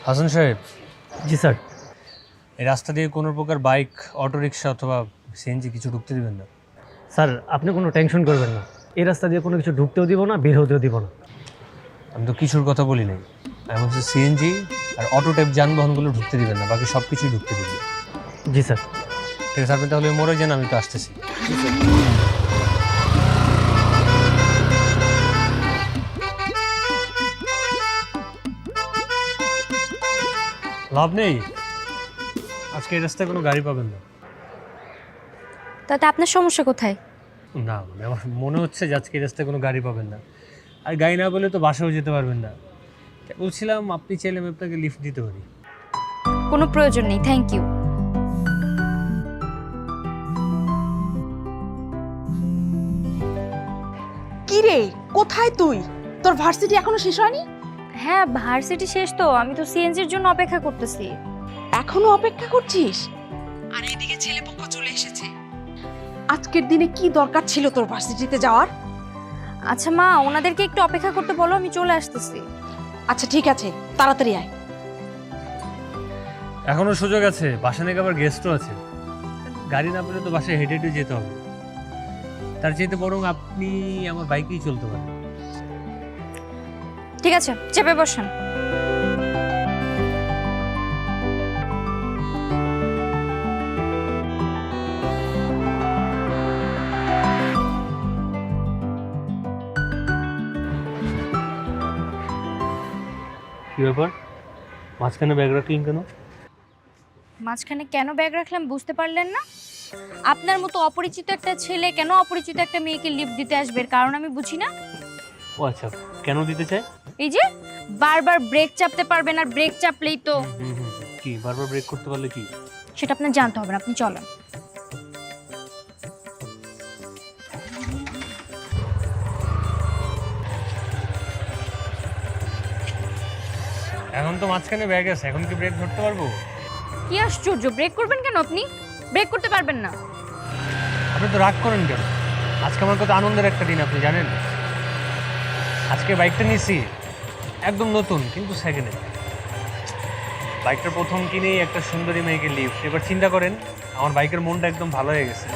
হাসান সাহেব। জি স্যার। এই রাস্তা দিয়ে কোনো প্রকার বাইক, অটোরিকশা অথবা সিএনজি কিছু ঢুকতে দিবেন না। স্যার আপনি কোনো টেনশন করবেন না, এই রাস্তা দিয়ে কোনো কিছু ঢুকতেও দিব না, বের হতেও দিব না। আমি তো কিছুর কথা বলি নাই, আমি হচ্ছে সিএনজি আর অটো টাইপ যানবাহনগুলো ঢুকতে দিবেন না, বাকি সব কিছুই ঢুকতে দিবেন। জি স্যার। ঠিক আছে, আপনি তাহলে মোড়ে যান, আমি তো আসতেছি। লাভ নেই, আজকে এই রাস্তায় কোনো গাড়ি পাবেন না। তাতে আপনার সমস্যা কোথায়? না মানে আমার মনে হচ্ছে যে আজকে এই রাস্তায় কোনো গাড়ি পাবেন না, আর গাড়ি না পেলে তো বাসাও যেতে পারবেন না। বলছিলাম আপনি চাইলে আমি আপনাকে লিফট দিতে পারি। কোনো প্রয়োজন নেই, থ্যাংক ইউ। কি রে, কোথায় তুই? তোর ভার্সিটি এখনো শেষ হয়নি? হ্যাঁ, ভার্সিটি শেষ তো, আমি তো সিএনজির জন্য অপেক্ষা করতেছি। এখনো অপেক্ষা করছিস? আর এদিকে ছেলেপক্ষ চলে এসেছে। আজকের দিনে কি দরকার ছিল তোর ভার্সিটিতে যাওয়ার? আচ্ছা মা, ওনাদেরকে একটু অপেক্ষা করতে বলো, আমি চলে আসতেছি। আচ্ছা ঠিক আছে, তাড়াতাড়ি আয়। এখনো সুযোগ আছে, বাসা নাকি আবার গেস্টও আছে। গাড়ি না পেলে তো বাসায় হেঁটে হেঁটে যেতে হবে, তার চাইতে বরং আপনি আমার বাইকেই চলতে পারেন। ঠিক আছে, চেপে বসেন। কি ব্যাপার, মাঝখানে ব্যাগ রাখলেন কেন? মাঝখানে কেন ব্যাগ রাখলাম বুঝতে পারলেন না? আপনার মতো অপরিচিত একটা ছেলে কেন অপরিচিত একটা মেয়েকে লিফট দিতে আসবে, এর কারণ আমি বুঝি না। ও আচ্ছা, কেন দিতে চাই? এই যে বারবার ব্রেক চাপতে পারবেন, আর ব্রেক চাপলেই তো। কি বারবার ব্রেক করতে পারলে কি? সেটা আপনার জানতে হবে না, আপনি চলেন। এখন তো মাঝখানে ব্যাগ আছে, এখন কি ব্রেক ধরতে পারবো? কি আশ্চর্য, ব্রেক করবেন কেন আপনি? ব্রেক করতে পারবেন না। আপনি তো রাগ করেন কেন? আজকে আমার কত আনন্দের একটা দিন, আপনি জানেন। আজকে বাইকটা নিয়েছি, একদম নতুন কিন্তু সেকেন্ড হ্যান্ড। বাইকটা প্রথম কিনেই একটা সুন্দরী মেয়েকে লিফট। এবার চিন্তা করেন, আমার বাইকের মনটা একদম ভালো হয়ে গেছে।